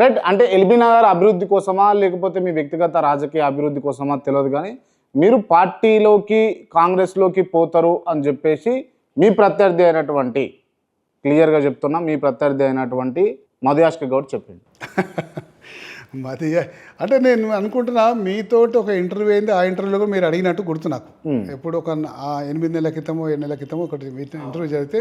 Right. అంటే LB Nagar అభివృద్ధి కోసమా లేకపోతే మీ వ్యక్తిగత రాజకీయ అభివృద్ధి కోసమా తెలియదు కానీ మీరు పార్టీలోకి కాంగ్రెస్లోకి పోతారు అని చెప్పేసి మీ ప్రత్యర్థి అయినటువంటి క్లియర్గా చెప్తున్నా మీ ప్రత్యర్థి అయినటువంటి మధు యాష్కి గౌడ్ చెప్పింది. మది అంటే నేను అనుకుంటున్నా మీతోటి ఒక ఇంటర్వ్యూ అయింది. ఆ ఇంటర్వ్యూలో కూడా మీరు అడిగినట్టు గుర్తు నాకు. ఎప్పుడు ఒక 8 నెలల క్రితమో 7 నెలల క్రితమో ఒకటి ఇంటర్వ్యూ జరిగితే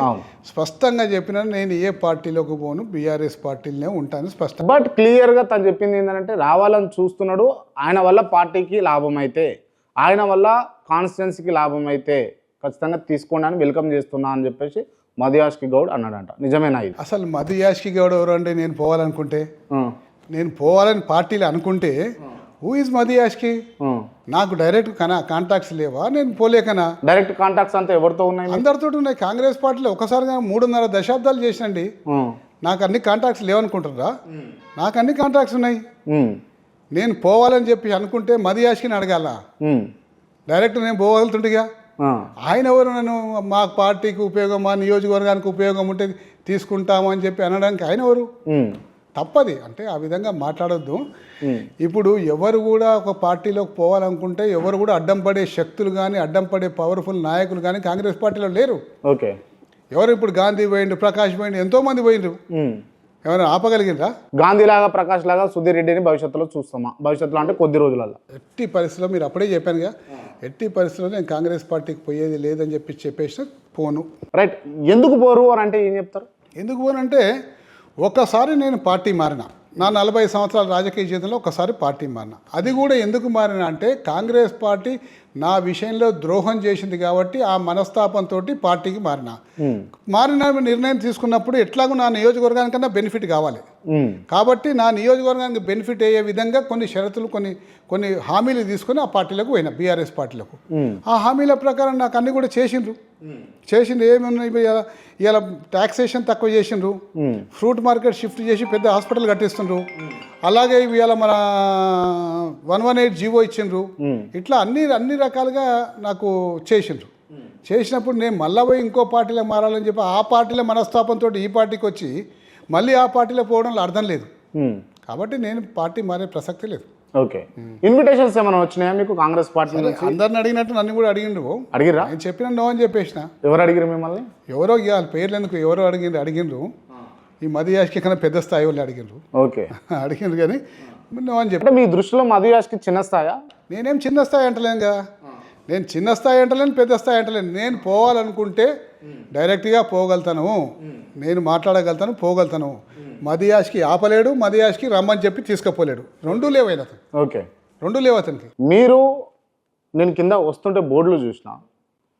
స్పష్టంగా చెప్పినా నేను ఏ పార్టీలోకి పోను, బీఆర్ఎస్ పార్టీలోనే ఉంటాను స్పష్టంగా. బట్ క్లియర్గా తను చెప్పింది ఏంటంటే రావాలని చూస్తున్నాడు, ఆయన వల్ల పార్టీకి లాభం అయితే, ఆయన వల్ల కాన్స్టిట్యున్సీకి లాభం అయితే ఖచ్చితంగా తీసుకోండి అని వెల్కమ్ చేస్తున్నా అని చెప్పేసి మధు యాష్కి గౌడ్ అన్నాడంట. నిజమేనా ఇది? అసలు మధు యాష్కి గౌడ్ ఎవరు అంటే నేను పోవాలనుకుంటే, నేను పోవాలని పార్టీలు అనుకుంటే హూ ఇస్ మధు యాష్కి? నాకు డైరెక్ట్ కాంటాక్ట్స్ లేవా? నేను పోలేకనా? డైరెక్ట్ కాంటాక్ట్స్ అంతా ఎవరితో ఉన్నాయి? అందరితో ఉన్నాయి. కాంగ్రెస్ పార్టీలో ఒకసారి 3.5 దశాబ్దాలు చేసినండి. నాకు అన్ని కాంటాక్ట్స్ లేవనుకుంటారా? నాకు అన్ని కాంటాక్ట్స్ ఉన్నాయి. నేను పోవాలని చెప్పి అనుకుంటే మధు యాష్కిని అడగాల? డైరెక్ట్ నేను పోగలుగుతుండగా ఆయన ఎవరు నన్ను మా పార్టీకి ఉపయోగం, మా నియోజకవర్గానికి ఉపయోగం ఉంటే తీసుకుంటాము అని చెప్పి అనడానికి ఆయన ఎవరు? తప్పది. అంటే ఆ విధంగా మాట్లాడొద్దు. ఇప్పుడు ఎవరు కూడా ఒక పార్టీలోకి పోవాలనుకుంటే ఎవరు కూడా అడ్డం పడే శక్తులు కానీ అడ్డం పడే పవర్ఫుల్ నాయకులు కానీ కాంగ్రెస్ పార్టీలో లేరు. ఓకే. ఎవరు ఇప్పుడు గాంధీ పోయిండు, ప్రకాష్ పోయిండు, ఎంతోమంది పోయిండ్రు. ఎవరైనా ఆపగలిగిందా? గాంధీ లాగా ప్రకాష్ లాగా సుధీర్ రెడ్డిని భవిష్యత్తులో చూస్తామా? భవిష్యత్తులో అంటే కొద్ది రోజులలో. ఎట్టి పరిస్థితుల్లో మీరు అప్పుడే చెప్పానుగా, ఎట్టి పరిస్థితుల్లో నేను కాంగ్రెస్ పార్టీకి పోయేది లేదని చెప్పేసిన పోను. రైట్. ఎందుకు పోరు అని అంటే ఏం చెప్తారు? ఎందుకు పోనంటే ఒకసారి నేను పార్టీ మారిన, నా 40 సంవత్సరాల రాజకీయ జీవితంలో ఒకసారి పార్టీ మారిన. అది కూడా ఎందుకు మారిన అంటే కాంగ్రెస్ పార్టీ నా విషయంలో ద్రోహం చేసింది కాబట్టి ఆ మనస్తాపంతో పార్టీకి మారిన నిర్ణయం తీసుకున్నప్పుడు ఎట్లాగో నా నియోజకవర్గానికన్నా బెనిఫిట్ కావాలి కాబట్టి నా నియోజకవర్గానికి బెనిఫిట్ అయ్యే విధంగా కొన్ని షరతులు కొన్ని హామీలు తీసుకొని ఆ పార్టీలకు పోయినా, బీఆర్ఎస్ పార్టీలకు. ఆ హామీల ప్రకారం నాకు అన్ని కూడా చేసిండ్రు ఏమున్నాయి? ఇలా టాక్సేషన్ తక్కువ చేసిండ్రు, ఫ్రూట్ మార్కెట్ షిఫ్ట్ చేసి పెద్ద హాస్పిటల్ కట్టిస్తుండ్రు, అలాగే ఇవాళ మన 118 జీవో ఇచ్చిండ్రు. ఇట్లా అన్ని రకాలుగా నాకు చేసినప్పుడు నేను మళ్ళీ పోయి ఇంకో పార్టీలో మారాలని చెప్పి ఆ పార్టీలో మనస్తాపంతో ఈ పార్టీకి వచ్చి మళ్ళీ ఆ పార్టీలో పోవడంలో అర్థం లేదు. కాబట్టి నేను పార్టీ మారే ప్రసక్తి లేదు. ఓకే. ఇన్విటేషన్స్ ఏమైనా వచ్చినాయా మీకు కాంగ్రెస్ పార్టీ? అందరిని అడిగినట్టు నన్ను కూడా అడిగిరా? నేను చెప్పిన నో అని చెప్పేసిన. ఎవరు అడిగిరు మిమ్మల్ని? ఎవరో ఇవ్వాలి పేర్లు ఎందుకు, ఎవరో అడిగిండ్రు. ఈ మధు యాష్కి కన్నా పెద్ద స్థాయి వాళ్ళు అడిగిండ్రు. ఓకే. అడిగిండ్రు కానీ నో అని చెప్పి. మీ దృష్టిలో మధు యాష్కి చిన్న స్థాయా? నేనేం చిన్న స్థాయి అంటలేను కదా. నేను చిన్న స్థాయి అంటలేను, పెద్ద స్థాయి అంటలేను. నేను పోవాలనుకుంటే డైరెక్ట్గా పోగలుగుతాను, నేను మాట్లాడగలుగుతాను, పోగలుగుతాను. మధు యాష్కి ఆపలేడు, మధు యాష్కి రమ్మని చెప్పి తీసుకుపోలేడు. రెండూ లేవు అతను. ఓకే. రెండూ లేవు అతనికి. మీరు నేను కింద వస్తుంటే బోర్డులు చూసిన,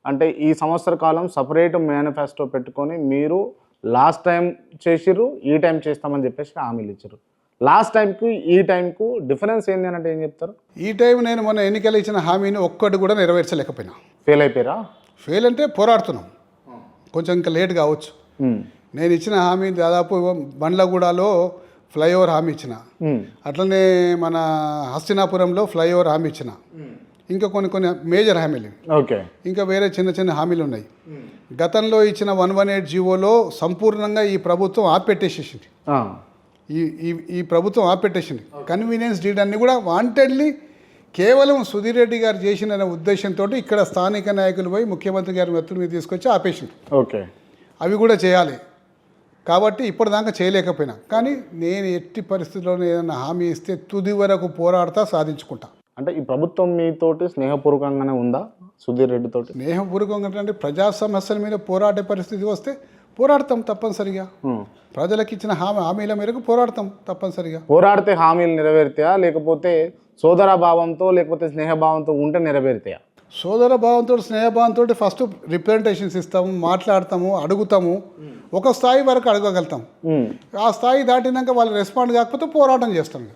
అంటే ఈ సంవత్సర కాలం సపరేట్ మేనిఫెస్టో పెట్టుకొని మీరు లాస్ట్ టైం చేసిర్రు, ఈ టైం చేస్తామని చెప్పేసి హామీలు ఇచ్చారు. లాస్ట్ టైంకు ఈ టైంకు డిఫరెన్స్ ఏంది అని అంటే ఏం చెప్తారు? ఈ టైం నేను మొన్న ఎన్నికలు ఇచ్చిన హామీని ఒక్కటి కూడా నెరవేర్చలేకపోయినా. ఫెయిల్ అయిపోయారా? ఫెయిల్ అంటే పోరాడుతున్నాం, కొంచెం ఇంకా లేట్ కావచ్చు. నేను ఇచ్చిన హామీ దాదాపు బండ్లగూడలో ఫ్లైఓవర్ హామీ ఇచ్చిన, అట్లనే మన హస్తినాపురంలో ఫ్లైఓవర్ హామీ ఇచ్చిన, ఇంకా కొన్ని మేజర్ హామీలు. ఓకే. ఇంకా వేరే చిన్న హామీలు ఉన్నాయి. గతంలో ఇచ్చిన 118 జీవోలో సంపూర్ణంగా ఈ ప్రభుత్వం ఆపెట్టేసేసింది. ఈ ప్రభుత్వం ఆపెట్టేసింది. కన్వీనియన్స్ డీడ్ అన్ని కూడా వాంటెడ్లీ కేవలం సుధీర్ రెడ్డి గారు చేసిన ఉద్దేశంతో ఇక్కడ స్థానిక నాయకులు పోయి ముఖ్యమంత్రి గారి ఒత్తిడి మీద తీసుకొచ్చి ఆపేసింది. ఓకే. అవి కూడా చేయాలి కాబట్టి ఇప్పటిదాకా చేయలేకపోయినా, కానీ నేను ఎట్టి పరిస్థితుల్లోనే ఏదైనా హామీ ఇస్తే తుది వరకు పోరాడతా, సాధించుకుంటా. అంటే ఈ ప్రభుత్వం మీతోటి స్నేహపూర్వకంగానే ఉందా? సుధీర్ రెడ్డి తోటి స్నేహపూర్వకంగా అంటే ప్రజా సమస్యల మీద పోరాడే పరిస్థితి వస్తే పోరాడతాం తప్పనిసరిగా. ప్రజలకు ఇచ్చిన హామీల మేరకు పోరాడతాం తప్పనిసరిగా. పోరాడితే హామీలు నెరవేరుతాయా లేకపోతే సోదర భావంతో లేకపోతే స్నేహభావంతో ఉంటే నెరవేరుతాయా? సోదర భావంతో స్నేహభావంతో ఫస్ట్ రిప్రజెంటేషన్స్ ఇస్తాము, మాట్లాడతాము, అడుగుతాము, ఒక స్థాయి వరకు అడగగలుగుతాం. ఆ స్థాయి దాటినాక వాళ్ళు రెస్పాండ్ కాకపోతే పోరాటం చేస్తాం.